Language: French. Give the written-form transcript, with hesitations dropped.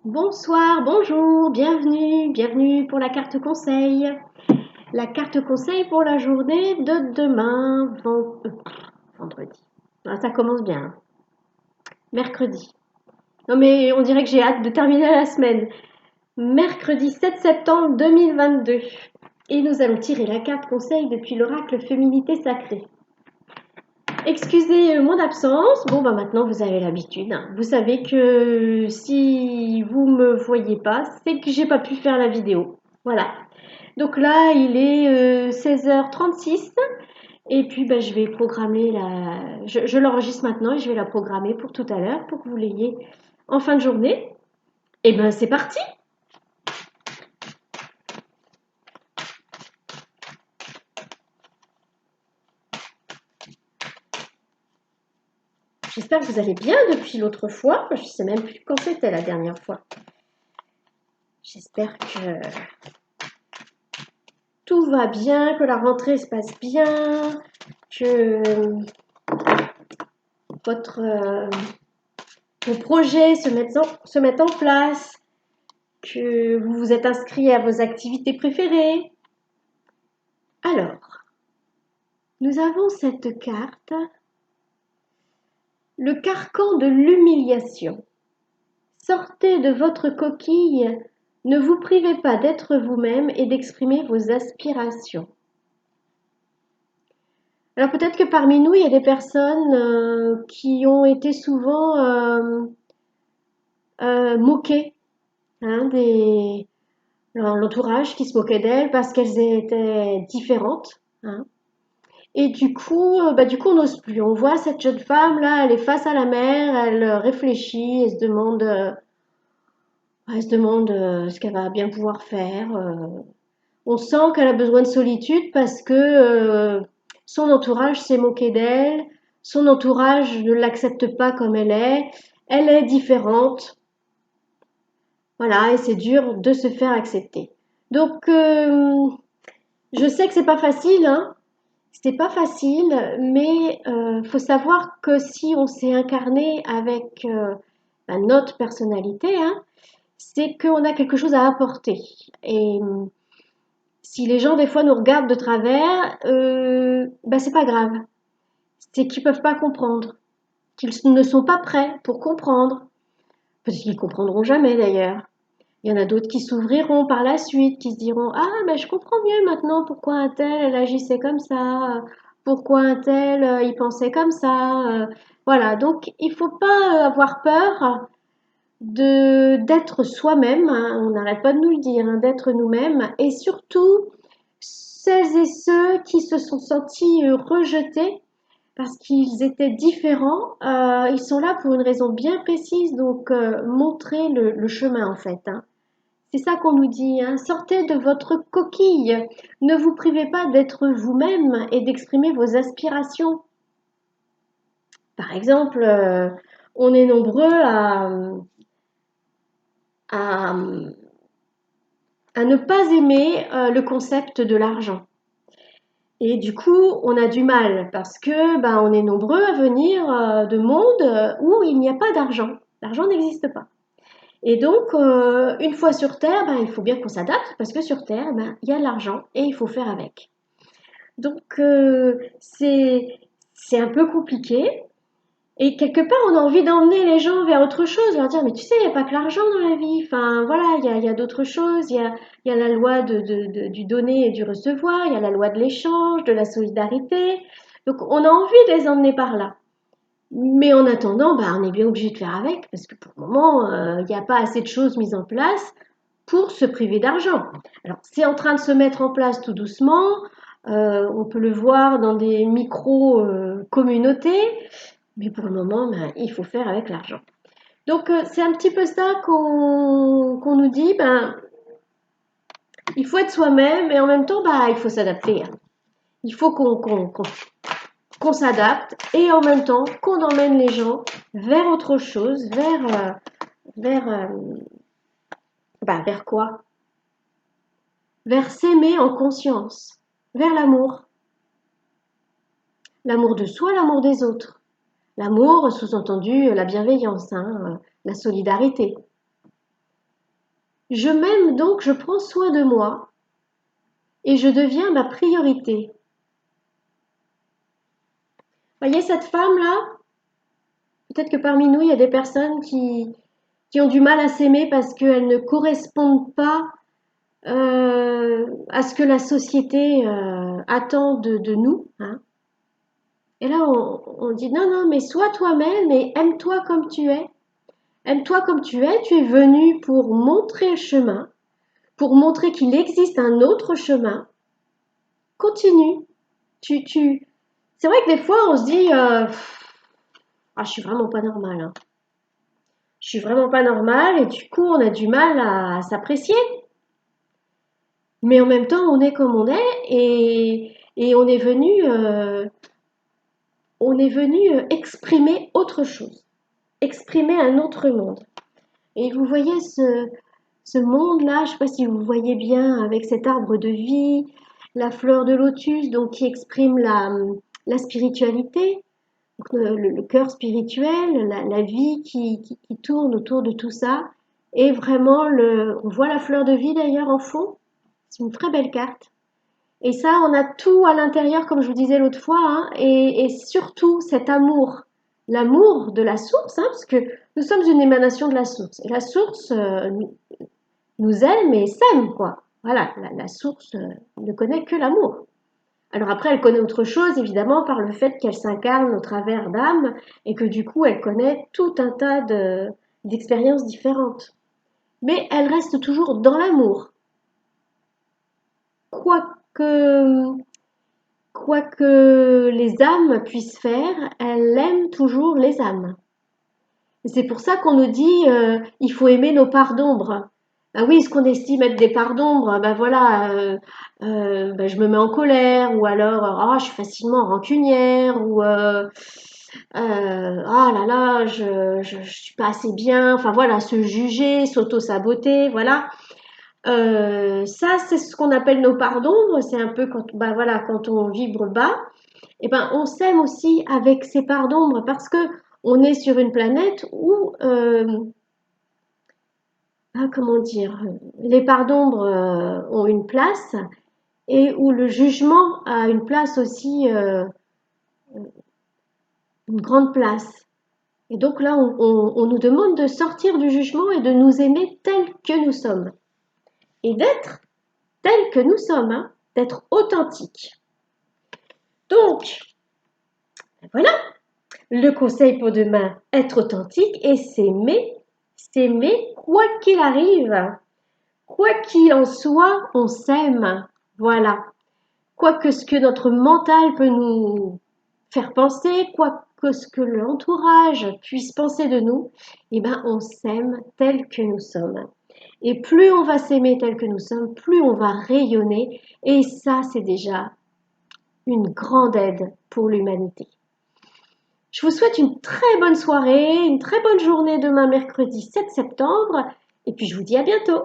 Bonsoir, bonjour, bienvenue pour la carte conseil. La carte conseil pour la journée de demain, vendredi. Ah, ça commence bien, hein. Mercredi. Non mais on dirait que j'ai hâte de terminer la semaine. Mercredi 7 septembre 2022. Et nous allons tirer la carte conseil depuis l'oracle Féminité Sacrée. Excusez mon absence. Bon, bah maintenant vous avez l'habitude, hein. Vous savez que si vous me voyez pas, c'est que j'ai pas pu faire la vidéo. Voilà. Donc là, il est 16h36 et puis bah, je vais programmer la. Je l'enregistre maintenant et je vais la programmer pour tout à l'heure pour que vous l'ayez en fin de journée. Et ben c'est parti. J'espère que vous allez bien depuis l'autre fois. Je sais même plus quand c'était la dernière fois. J'espère que tout va bien, que la rentrée se passe bien, que votre, vos projets se mettent en place, que vous vous êtes inscrit à vos activités préférées. Alors, nous avons cette carte, le carcan de l'humiliation. Sortez de votre coquille, ne vous privez pas d'être vous-même et d'exprimer vos aspirations. Alors peut-être que parmi nous, il y a des personnes qui ont été souvent moquées, hein, l'entourage qui se moquait d'elles parce qu'elles étaient différentes, hein. Et du coup, on n'ose plus. On voit cette jeune femme là, elle est face à la mer, elle réfléchit, elle se demande ce qu'elle va bien pouvoir faire. On sent qu'elle a besoin de solitude parce que son entourage s'est moqué d'elle, son entourage ne l'accepte pas comme elle est différente, voilà, et c'est dur de se faire accepter. Donc, je sais que c'est pas facile, hein, c'est pas facile, mais faut savoir que si on s'est incarné avec notre personnalité, hein, c'est qu'on a quelque chose à apporter. Et si les gens des fois nous regardent de travers, c'est pas grave. C'est qu'ils peuvent pas comprendre, qu'ils ne sont pas prêts pour comprendre. Peut-être qu'ils comprendront jamais d'ailleurs. Il y en a d'autres qui s'ouvriront par la suite, qui se diront ah ben je comprends mieux maintenant pourquoi un tel elle agissait comme ça, pourquoi un tel il pensait comme ça. Voilà, donc il faut pas avoir peur de d'être soi-même, hein, on n'arrête pas de nous le dire, hein, d'être nous-mêmes, et surtout celles et ceux qui se sont sentis rejetés parce qu'ils étaient différents, ils sont là pour une raison bien précise, donc montrer le chemin en fait, hein. C'est ça qu'on nous dit, hein, sortez de votre coquille, ne vous privez pas d'être vous-même et d'exprimer vos aspirations. Par exemple, on est nombreux à, à ne pas aimer le concept de l'argent. Et du coup, on a du mal parce que on est nombreux à venir de mondes où il n'y a pas d'argent. L'argent n'existe pas. Et donc, une fois sur Terre, il faut bien qu'on s'adapte parce que sur Terre, il y a de l'argent et il faut faire avec. Donc, c'est un peu compliqué. Et quelque part, on a envie d'emmener les gens vers autre chose, leur dire, mais tu sais, il n'y a pas que l'argent dans la vie. Enfin, voilà, il y a d'autres choses. Il y a la loi du donner et du recevoir. Il y a la loi de l'échange, de la solidarité. Donc, on a envie de les emmener par là. Mais en attendant, on est bien obligé de faire avec, parce que pour le moment, il n'y a pas assez de choses mises en place pour se priver d'argent. Alors, c'est en train de se mettre en place tout doucement. On peut le voir dans des micro-communautés. Mais pour le moment, il faut faire avec l'argent. Donc, c'est un petit peu ça qu'on nous dit. Il faut être soi-même et en même temps, il faut s'adapter, hein. Il faut qu'on s'adapte et en même temps qu'on emmène les gens vers autre chose, vers quoi? Vers s'aimer en conscience, vers l'amour. L'amour de soi, l'amour des autres. L'amour, sous-entendu, la bienveillance, hein, la solidarité. Je m'aime donc, je prends soin de moi et je deviens ma priorité. Voyez cette femme-là? Peut-être que parmi nous, il y a des personnes qui ont du mal à s'aimer parce qu'elles ne correspondent pas à ce que la société attend de nous. Hein. Et là, on dit non, non, mais sois toi-même et aime-toi comme tu es. Aime-toi comme tu es venu pour montrer le chemin, pour montrer qu'il existe un autre chemin. Continue. C'est vrai que des fois, on se dit ah, je suis vraiment pas normale. Hein. Je suis vraiment pas normale et du coup, on a du mal à s'apprécier. Mais en même temps, on est comme on est et on est venu exprimer autre chose, exprimer un autre monde. Et vous voyez ce monde-là, je ne sais pas si vous voyez bien, avec cet arbre de vie, la fleur de lotus, donc qui exprime la spiritualité, donc le cœur spirituel, la vie qui tourne autour de tout ça. Et vraiment, on voit la fleur de vie d'ailleurs en fond. C'est une très belle carte. Et ça, on a tout à l'intérieur, comme je vous disais l'autre fois, hein, et surtout cet amour, l'amour de la source, hein, parce que nous sommes une émanation de la source. Et la source nous aime et s'aime, quoi. Voilà, la source ne connaît que l'amour. Alors après, elle connaît autre chose, évidemment, par le fait qu'elle s'incarne au travers d'âmes et que du coup, elle connaît tout un tas d'expériences différentes. Mais elle reste toujours dans l'amour. Quoique, quoi que les âmes puissent faire, elle aime toujours les âmes. Et c'est pour ça qu'on nous dit il faut aimer nos parts d'ombre. Ah oui, ce qu'on estime être des parts d'ombre, ben voilà, ben je me mets en colère, ou alors ah, je suis facilement rancunière, ou ah là là, je suis pas assez bien, enfin voilà, se juger, s'auto-saboter, voilà. Ça, c'est ce qu'on appelle nos parts d'ombre, c'est un peu quand, ben voilà, quand on vibre bas, et ben on s'aime aussi avec ces parts d'ombre parce que on est sur une planète où comment dire, les parts d'ombre ont une place et où le jugement a une place aussi, une grande place. Et donc là, on nous demande de sortir du jugement et de nous aimer tels que nous sommes. Et d'être tels que nous sommes, hein, d'être authentiques. Donc, voilà, le conseil pour demain, être authentique et s'aimer quoi qu'il arrive. Quoi qu'il en soit, on s'aime. Voilà. Quoi que ce que notre mental peut nous faire penser, quoi que ce que l'entourage puisse penser de nous, eh ben, on s'aime tel que nous sommes. Et plus on va s'aimer tel que nous sommes, plus on va rayonner. Et ça, c'est déjà une grande aide pour l'humanité. Je vous souhaite une très bonne soirée, une très bonne journée demain mercredi 7 septembre. Et puis je vous dis à bientôt.